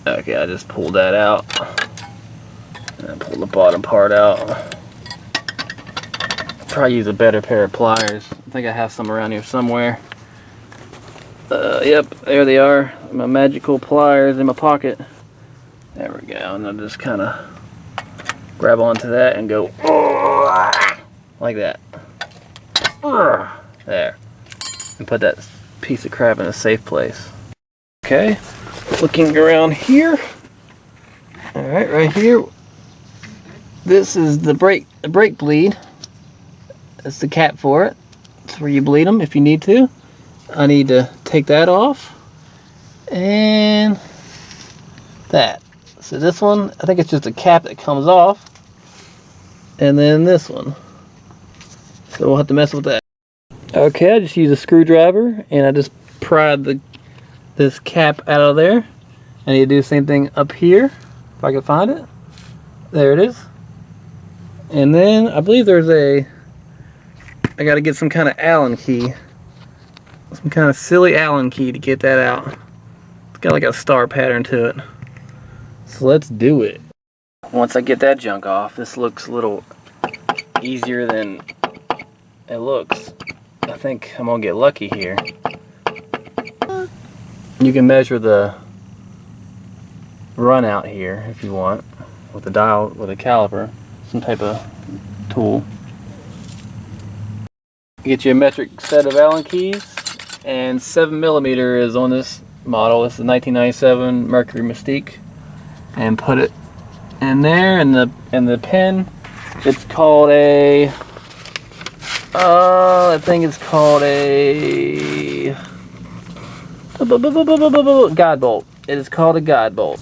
Okay, I just pulled that out. And pull the bottom part out. Probably use a better pair of pliers. I think I have some around here somewhere. Yep, there they are. My magical pliers in my pocket. There we go. And I'll just kind of grab onto that and go like that. There. And put that piece of crap in a safe place. Okay, looking around here. Alright, right here. This is the brake bleed. That's the cap for it. That's where you bleed them if you need to. I need to take that off. And that. So this one, I think it's just a cap that comes off. And then this one. So we'll have to mess with that. Okay, I just used a screwdriver and I just pried this cap out of there. I need to do the same thing up here, if I can find it. There it is. And then I believe there's I gotta get some kind of Allen key. Some kind of silly Allen key to get that out. It's got like a star pattern to it. So let's do it. Once I get that junk off, this looks a little easier than it looks. I think I'm gonna get lucky here. You can measure the run out here if you want with a dial, with a caliper, some type of tool. Get you a metric set of Allen keys, and 7mm is on this model. This is 1997 Mercury Mystique, and put it in there. And the pin, it's called a I think it's called a guide bolt. It is called a guide bolt.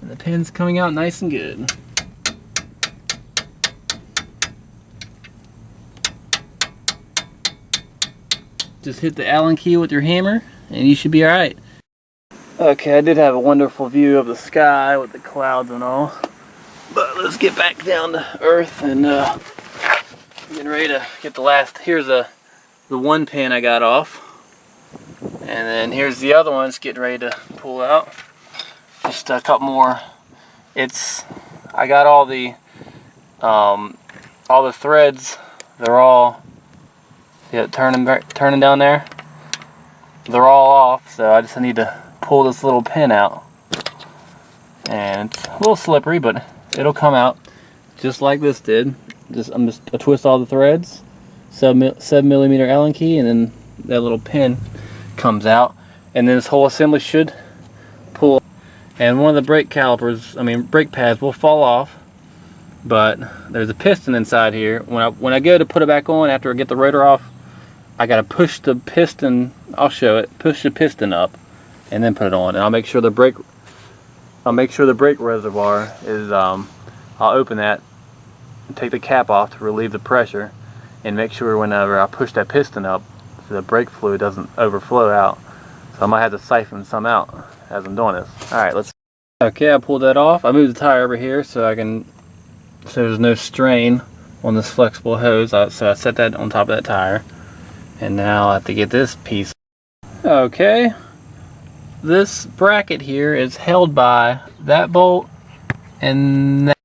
And the pin's coming out nice and good. Just hit the Allen key with your hammer and you should be alright. Okay, I did have a wonderful view of the sky with the clouds and all. But let's get back down to earth and getting ready to get the last. Here's the one pin I got off. And then here's the other one it's getting ready to pull out. Just a couple more. I got all the threads. They're all turning down there. They're all off, so I just need to pull this little pin out. And it's a little slippery, but it'll come out just like this did. I twist all the threads, 7mm Allen key, and then that little pin comes out, and then this whole assembly should pull. And one of the brake pads will fall off, but there's a piston inside here. When I go to put it back on after I get the rotor off, I gotta push the piston. I'll show it. Push the piston up, and then put it on. And I'll make sure the brake reservoir is. I'll open that and take the cap off to relieve the pressure, and make sure whenever I push that piston up, the brake fluid doesn't overflow out. So I might have to siphon some out as I'm doing this. All right, let's. Okay, I pulled that off. I moved the tire over here so there's no strain on this flexible hose. So I set that on top of that tire. And now I have to get this piece. Okay, this bracket here is held by that bolt and that.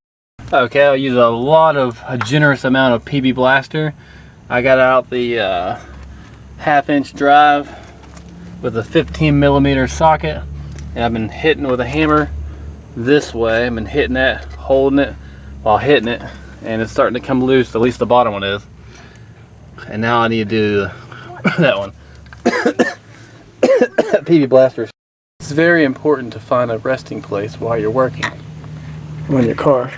Okay, I'll use a generous amount of PB Blaster. I got out the 1/2-inch drive with a 15mm socket, and I've been hitting with a hammer this way. I've been hitting that, holding it while hitting it, and it's starting to come loose. At least the bottom one is. And now I need to do that one. PB Blaster. It's very important to find a resting place while you're working on your car.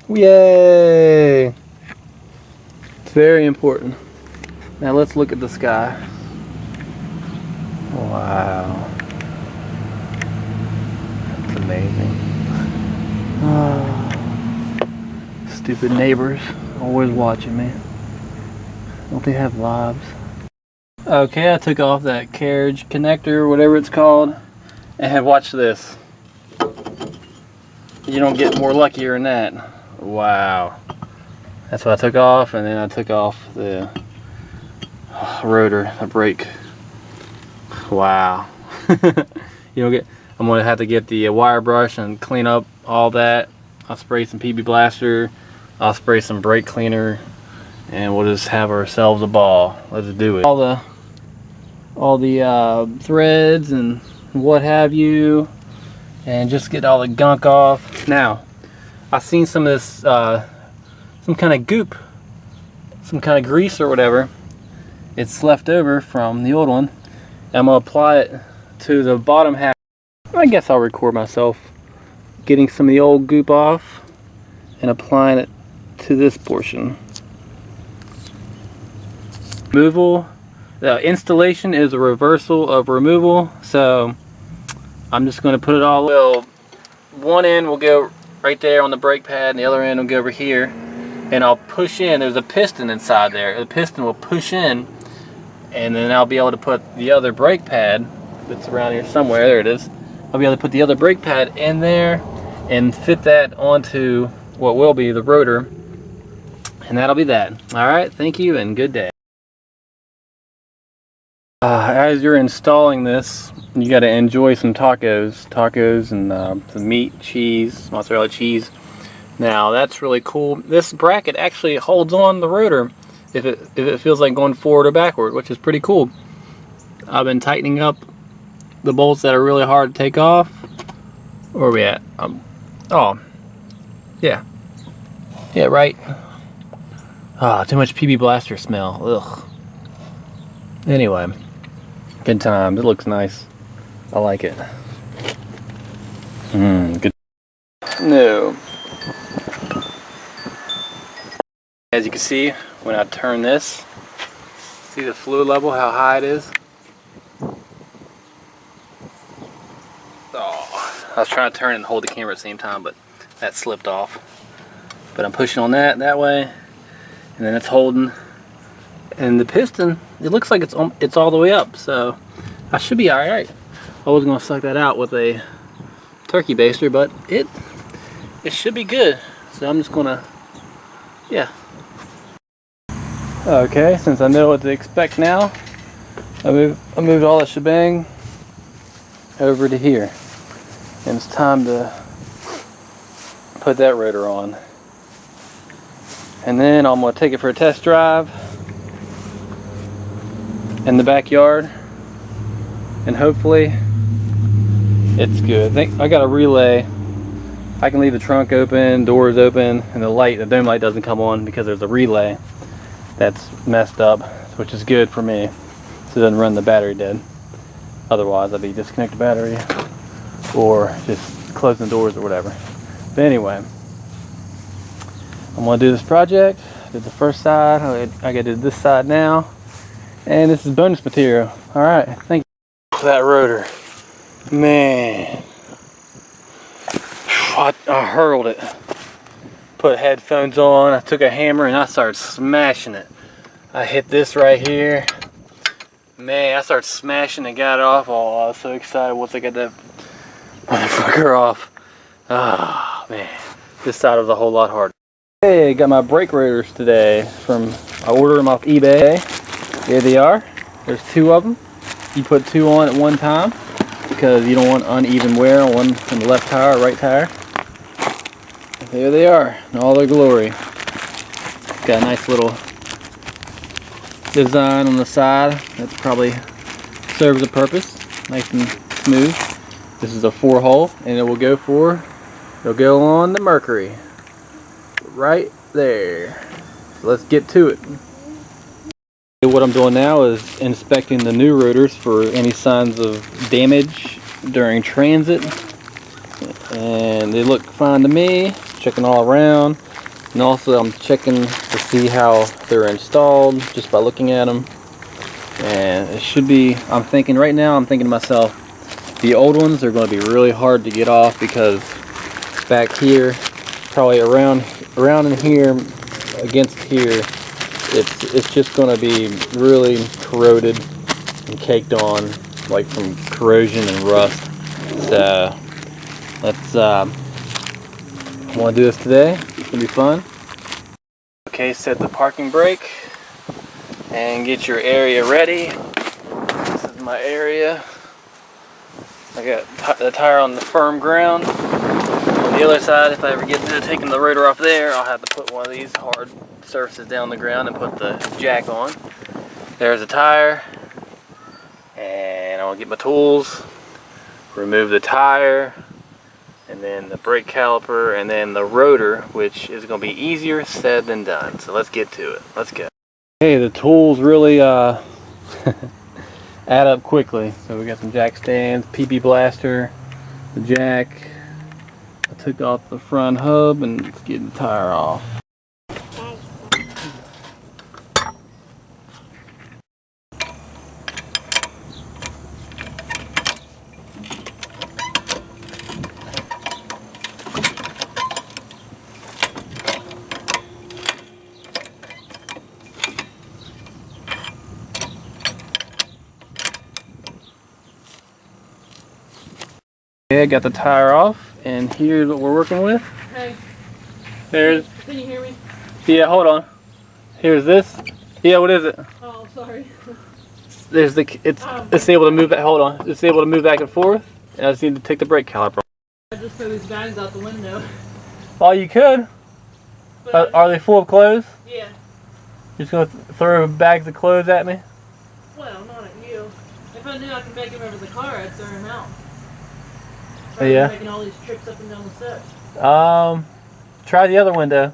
Yay! It's very important. Now let's look at the sky. Wow. That's amazing. Oh, stupid neighbors always watching me. Don't they have lives? Okay, I took off that carriage connector, whatever it's called, and watch this. You don't get more luckier than that. Wow. That's what I took off, and then I took off the rotor, the brake. Wow. You know, I'm gonna have to get the wire brush and clean up all that. I'll spray some PB Blaster. I'll spray some brake cleaner, and we'll just have ourselves a ball. Let's do it. All the threads and what have you, and just get all the gunk off. Now, I've seen some of this, some kind of goop, some kind of grease or whatever. It's left over from the old one. I'm gonna apply it to the bottom half. I guess I'll record myself getting some of the old goop off and applying it to this portion. Removal. The installation is a reversal of removal, so I'm just going to put it all. Well, one end will go right there on the brake pad, and the other end will go over here, and I'll push in. There's a piston inside there. The piston will push in, and then I'll be able to put the other brake pad that's around here somewhere. There it is. I'll be able to put the other brake pad in there and fit that onto what will be the rotor, and that'll be that. All right, thank you and good day. As you're installing this, you got to enjoy some tacos and some meat, cheese, mozzarella cheese. Now that's really cool. This bracket actually holds on the rotor if it feels like going forward or backward, which is pretty cool. I've been tightening up the bolts that are really hard to take off. Where are we at? Oh, yeah, right. Too much PB Blaster smell. Ugh. Anyway. Good times. It looks nice. I like it. Good. No. As you can see, when I turn this, see the fluid level, how high it is? Oh, I was trying to turn and hold the camera at the same time, but that slipped off. But I'm pushing on that way, and then it's holding. And the piston, it looks like it's all the way up, so I should be all right. I was gonna suck that out with a turkey baster, but it should be good. So I'm just gonna, yeah. Okay, since I know what to expect now, I moved all the shebang over to here, and it's time to put that rotor on. And then I'm gonna take it for a test drive in the backyard, and hopefully it's good. I think I got a relay. I can leave the trunk open, doors open, and the dome light doesn't come on because there's a relay that's messed up, which is good for me, so it doesn't run the battery dead. Otherwise I'd be disconnect the battery or just closing the doors or whatever. But anyway, I'm gonna do this project. Did the first side. I gotta do this side now. And this is bonus material. Alright, thank you for that rotor. Man. I hurled it. Put headphones on, I took a hammer and I started smashing it. I hit this right here. Man, I started smashing and got it off. Oh, I was so excited once I got that motherfucker off. Ah, man. This side was a whole lot harder. Hey, I got my brake rotors today I ordered them off eBay. Here they are. There's two of them. You put two on at one time because you don't want uneven wear on one from the left tire or right tire. There they are in all their glory. Got a nice little design on the side that's probably serves a purpose. Nice and smooth. This is a 4-hole, and it'll go on the Mercury. Right there. So let's get to it. What I'm doing now is inspecting the new rotors for any signs of damage during transit, and they look fine to me. Checking all around, and also I'm checking to see how they're installed just by looking at them, and it should be, I'm thinking to myself, the old ones are going to be really hard to get off because back here, probably around in here against here, it's just going to be really corroded and caked on, like from corrosion and rust. So let's I want to do this today. gonna be fun. Okay, set the parking brake and get your area ready. This is my area. I got the tire on the firm ground. On the other side, if I ever get to taking the rotor off there, I'll have to put one of these hard surfaces down the ground and put the jack on. There's the tire. And I want to get my tools, remove the tire, and then the brake caliper, and then the rotor, which is going to be easier said than done. So let's get to it. Let's go. Okay, the tools really add up quickly. So we got some jack stands, PP blaster, the jack. I took off the front hub and let's get the tire off. Okay, I got the tire off, and here's what we're working with. Hey. There's. Can you hear me? Yeah, hold on. Here's this. Yeah, what is it? Oh, sorry. There's the. It's able to move. Hold on. It's able to move back and forth. And I just need to take the brake caliper off. I just threw these bags out the window. Oh, you could. Are they full of clothes? Yeah. You're just gonna throw bags of clothes at me? Well, not at you. If I knew I could make him over the car, I'd throw him out. Yeah. Making all these trips up and down the steps. Try the other window.